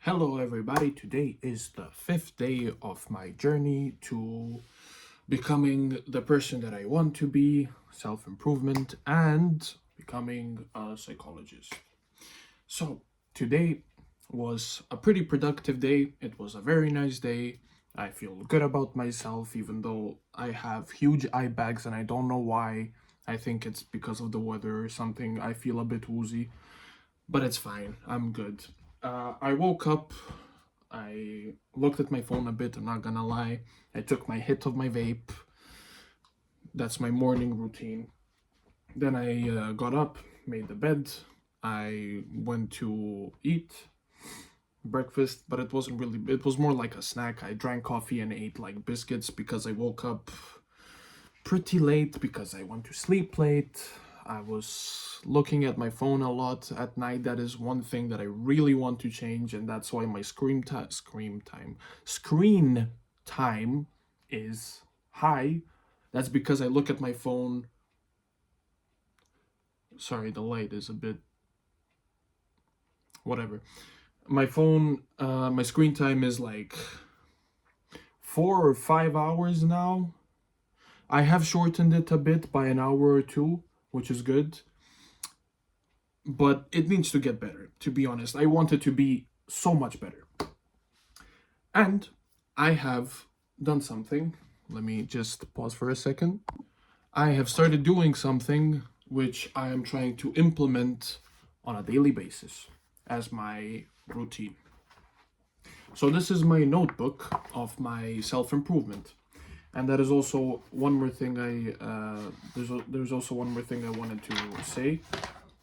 Hello, everybody. Today is the fifth day of my journey to becoming the person that I want to be, self improvement, and becoming a psychologist. So, today was a pretty productive day. It was a very nice day. I feel good about myself, even though I have huge eye bags and I don't know why. I think it's because of the weather or something. I feel a bit woozy, but it's fine. I'm good. I woke up. I looked at my phone a bit. I'm not gonna lie. I took my hit of my vape. That's my morning routine. Then I got up, made the bed. I went to eat breakfast, but it wasn't really. It was more like a snack. I drank coffee and ate like biscuits because I woke up pretty late because I went to sleep late. I was looking at my phone a lot at night. That is one thing that I really want to change, and that's why my screen time is high. That's because I look at my phone. Sorry, the light is a bit whatever. My phone, my screen time is like 4 or 5 hours now. I have shortened it a bit by an hour or two, which is good, but it needs to get better, to be honest. I want it to be so much better. And I have done something. Let me just pause for a second. I have started doing something which I am trying to implement on a daily basis as my routine. So, this is my notebook of my self improvement. And that is also one more thing there's also one more thing I wanted to say,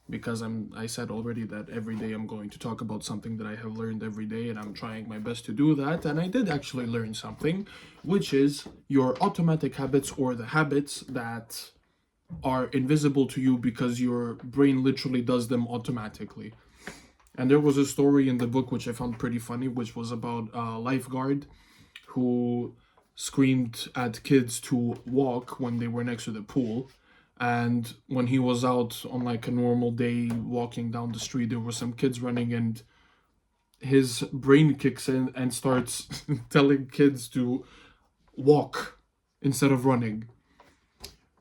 because I said already that every day I'm going to talk about something that I have learned every day, and I'm trying my best to do that. And I did actually learn something, which is your automatic habits, or the habits that are invisible to you because your brain literally does them automatically. And there was a story in the book which I found pretty funny, which was about a lifeguard who screamed at kids to walk when they were next to the pool. And when he was out on like a normal day walking down the street, there were some kids running, and his brain kicks in and starts telling kids to walk instead of running,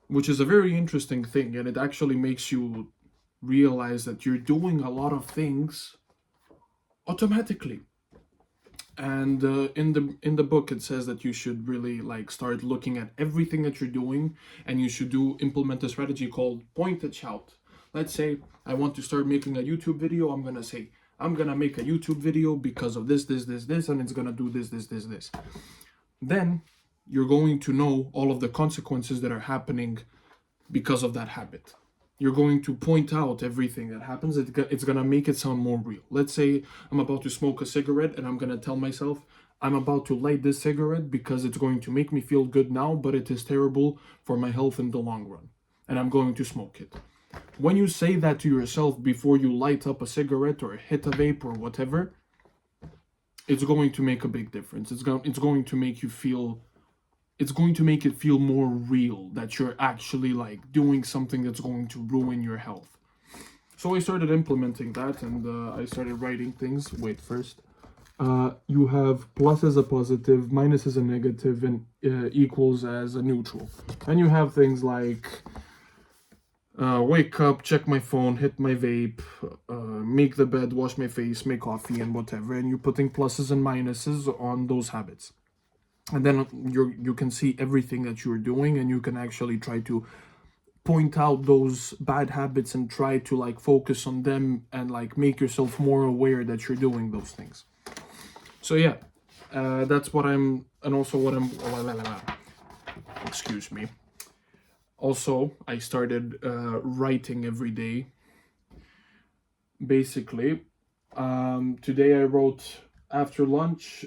which is a very interesting thing. And it actually makes you realize that you're doing a lot of things automatically. And in the book it says that you should really like start looking at everything that you're doing, and you should implement a strategy called point and shout. Let's say I want to start making a YouTube video. I'm gonna say I'm gonna make a YouTube video because of this, and it's gonna do this. Then you're going to know all of the consequences that are happening because of that habit. You're going to point out everything that happens. It's going to make it sound more real. Let's say I'm about to smoke a cigarette, and I'm going to tell myself, I'm about to light this cigarette because it's going to make me feel good now, but it is terrible for my health in the long run. And I'm going to smoke it. When you say that to yourself before you light up a cigarette or hit a vape or whatever, it's going to make a big difference. It's going to make it feel more real that you're actually like doing something that's going to ruin your health. So I started implementing that, and I started writing things. Wait, first. You have plus as a positive, minus as a negative, and equals as a neutral. And you have things like wake up, check my phone, hit my vape, make the bed, wash my face, make coffee, and whatever. And you're putting pluses and minuses on those habits. And then you can see everything that you're doing, and you can actually try to point out those bad habits and try to like focus on them and like make yourself more aware that you're doing those things. So yeah, that's what I'm, and also what I'm. Excuse me. Also, I started writing every day. Basically, today I wrote after lunch,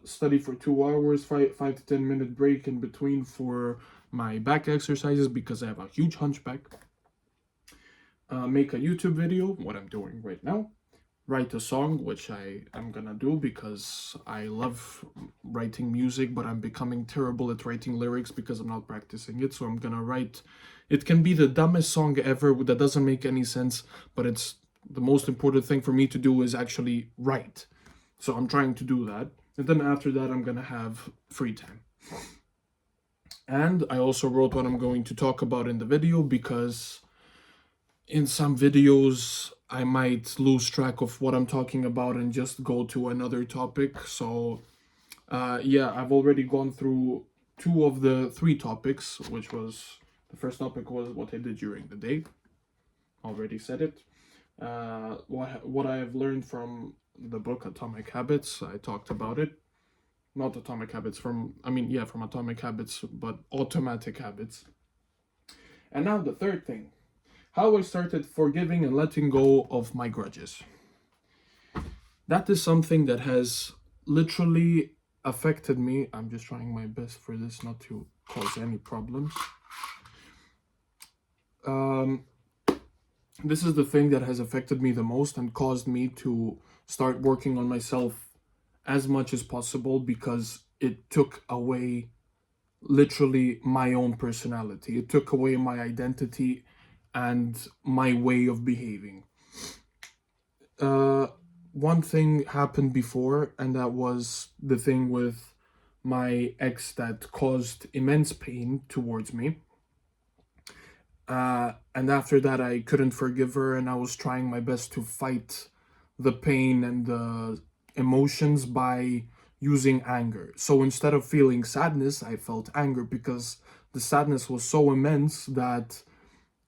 study for 2 hours, 5 to 10 minute break in between for my back exercises because I have a huge hunchback. Make a YouTube video, what I'm doing right now. Write a song, which I am gonna do because I love writing music, but I'm becoming terrible at writing lyrics because I'm not practicing it. So I'm gonna write. It can be the dumbest song ever that doesn't make any sense, but it's the most important thing for me to do is actually write. So I'm trying to do that. And then after that, I'm gonna have free time. And I also wrote what I'm going to talk about in the video, because in some videos I might lose track of what I'm talking about and just go to another topic. So yeah, I've already gone through two of the three topics, which was the first topic was what I did during the day. Already said it. What I have learned from the book Atomic Habits, I talked about it. Not Atomic Habits, from Atomic Habits, but Automatic Habits. And now the third thing, how I started forgiving and letting go of my grudges. That is something that has literally affected me. I'm just trying my best for this not to cause any problems. This is the thing that has affected me the most and caused me to start working on myself as much as possible, because it took away literally my own personality. It took away my identity and my way of behaving. One thing happened before, and that was the thing with my ex that caused immense pain towards me. And after that, I couldn't forgive her, and I was trying my best to fight the pain and the emotions by using anger. So instead of feeling sadness, I felt anger, because the sadness was so immense that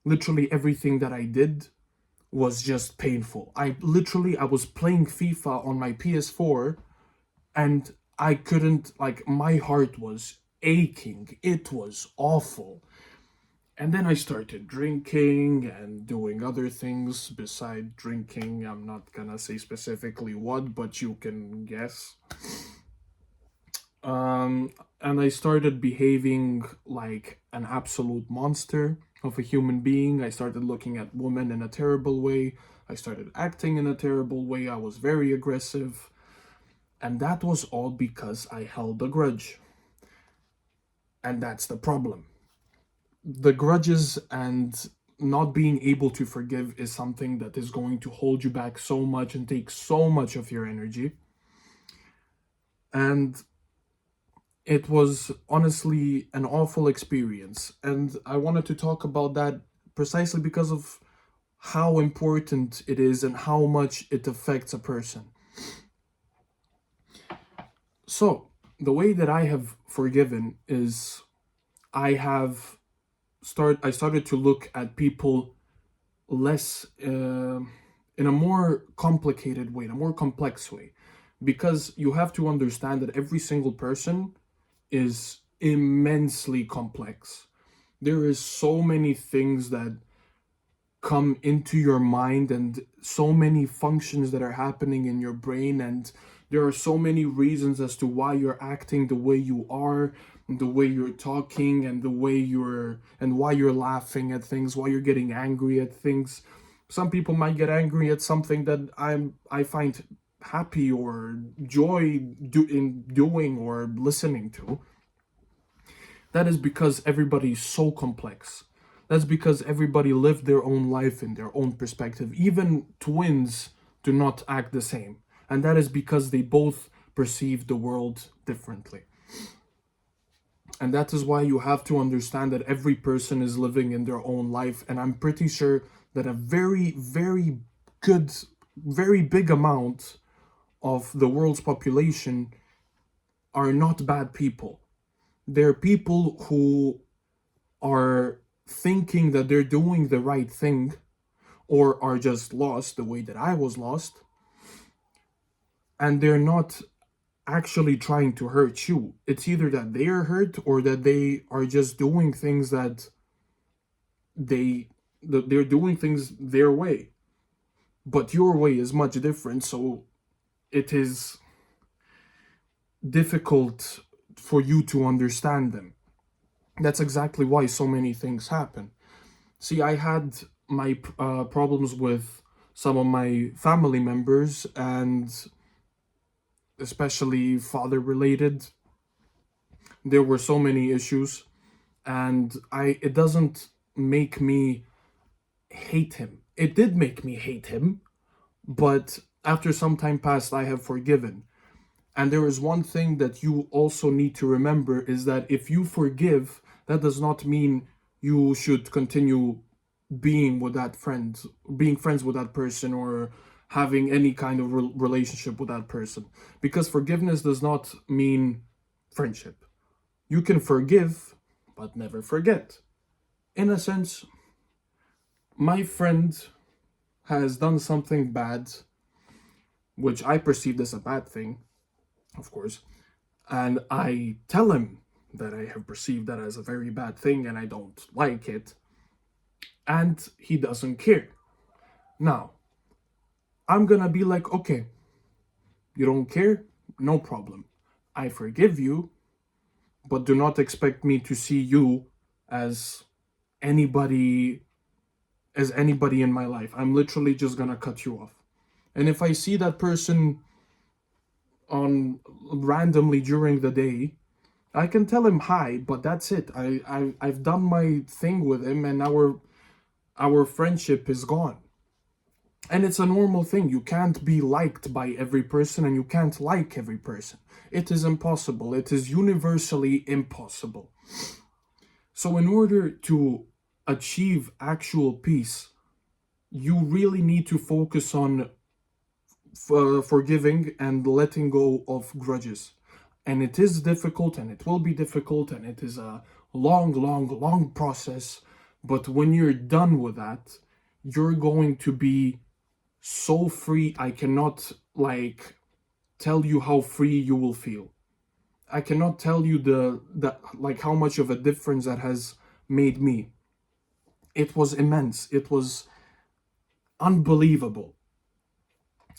literally everything that I did was just painful. I was playing FIFA on my PS4, and I couldn't, like, my heart was aching. It was awful. And then I started drinking and doing other things beside drinking. I'm not gonna say specifically what, but you can guess. And I started behaving like an absolute monster of a human being. I started looking at women in a terrible way. I started acting in a terrible way. I was very aggressive. And that was all because I held a grudge. And that's the problem. The grudges and not being able to forgive is something that is going to hold you back so much and take so much of your energy. And it was honestly an awful experience. And I wanted to talk about that precisely because of how important it is and how much it affects a person. So, the way that I have forgiven is I started to look at people less in a more complicated way, in a more complex way, because you have to understand that every single person is immensely complex. There is so many things that come into your mind and so many functions that are happening in your brain, and there are so many reasons as to why you're acting the way you are, the way you're talking, and why you're laughing at things, why you're getting angry at things. Some people might get angry at something that I find happy or in doing or listening to. That is because everybody's so complex. That's because everybody lived their own life in their own perspective. Even twins do not act the same. And that is because they both perceive the world differently. And that is why you have to understand that every person is living in their own life. And I'm pretty sure that a very, very good, very big amount of the world's population are not bad people. They're people who are thinking that they're doing the right thing, or are just lost the way that I was lost, and they're not actually trying to hurt you. It's either that they are hurt or that they are just doing things that they're doing things their way. But your way is much different, so it is difficult for you to understand them. That's exactly why so many things happen. See, I had my problems with some of my family members, and especially father related. There were so many issues, and it doesn't make me hate him. It did make me hate him, but After some time passed, I have forgiven. And there is one thing that you also need to remember is that if you forgive, that does not mean you should continue being with that friend, being friends with that person, or having any kind of relationship with that person. Because forgiveness does not mean friendship. You can forgive, but never forget. In a sense, my friend has done something bad, which I perceived as a bad thing, of course, and I tell him that I have perceived that as a very bad thing and I don't like it, and he doesn't care. Now, I'm gonna be like, okay, you don't care? No problem. I forgive you, but do not expect me to see you as anybody anybody in my life. I'm literally just gonna cut you off. And if I see that person on randomly during the day, I can tell him hi, but that's it. I've done my thing with him, and our friendship is gone. And it's a normal thing. You can't be liked by every person, and you can't like every person. It is impossible. It is universally impossible. So in order to achieve actual peace, you really need to focus on forgiving and letting go of grudges. And it is difficult, and it will be difficult, and it is a long process. But when you're done with that, you're going to be so free. I cannot tell you how free you will feel. I cannot tell you the how much of a difference that has made me. It was immense. It was unbelievable.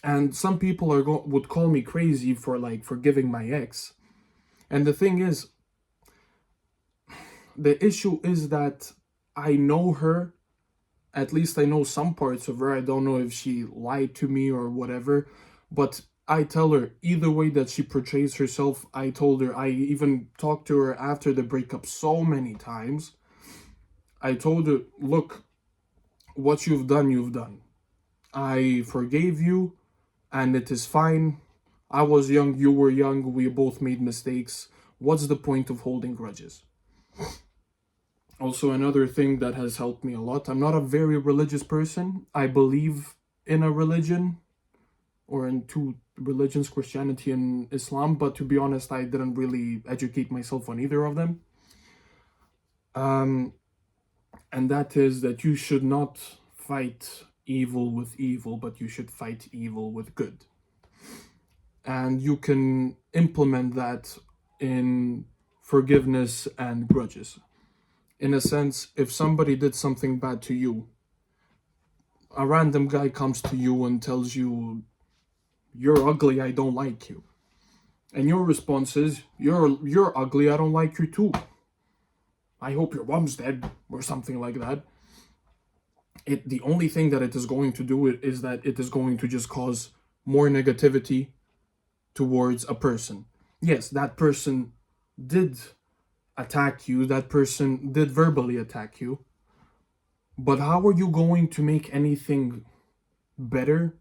And some people would call me crazy for forgiving my ex. And the thing is, the issue is that I know her. At least I know some parts of her. I don't know if she lied to me or whatever, but I tell her either way that she portrays herself. I told her, I even talked to her after the breakup so many times. I told her, look, what you've done, you've done. I forgave you, and it is fine. I was young, you were young, we both made mistakes. What's the point of holding grudges? Also, another thing that has helped me a lot, I'm not a very religious person. I believe in a religion, or in two religions, Christianity and Islam, but to be honest, I didn't really educate myself on either of them. And that is that you should not fight evil with evil, but you should fight evil with good. And you can implement that in forgiveness and grudges. In a sense, if somebody did something bad to you, a random guy comes to you and tells you, you're ugly, I don't like you. And your response is, you're ugly, I don't like you too. I hope your mom's dead, or something like that. The only thing that it is going to do is that it is going to just cause more negativity towards a person. Yes, that person did attack you, that person did verbally attack you, but how are you going to make anything better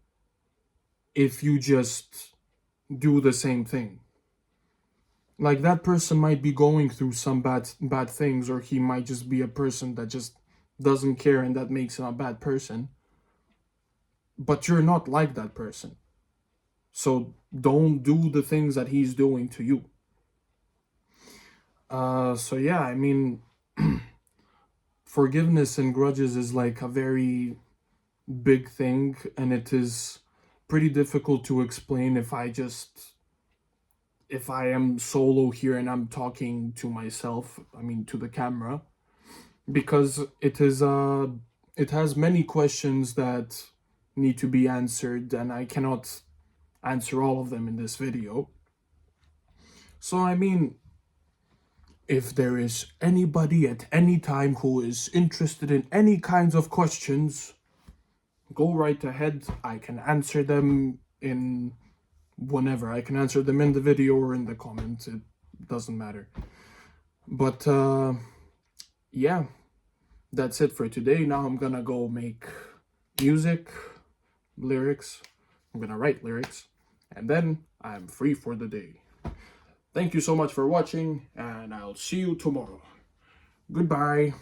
if you just do the same thing? Like, that person might be going through some bad things, or he might just be a person that just doesn't care, and that makes him a bad person. But you're not like that person. So don't do the things that he's doing to you. So yeah, I mean, forgiveness and grudges is like a very big thing, and it is pretty difficult to explain if I am solo here and I'm talking to myself, I mean to the camera, because it has many questions that need to be answered, and I cannot answer all of them in this video. So I mean, if there is anybody at any time who is interested in any kinds of questions, go right ahead. I can answer them in whenever. I can answer them in the video or in the comments. It doesn't matter. But yeah, that's it for today. Now I'm gonna go make music, lyrics, I'm gonna write lyrics, and then I'm free for the day. Thank you so much for watching, and I'll see you tomorrow. Goodbye.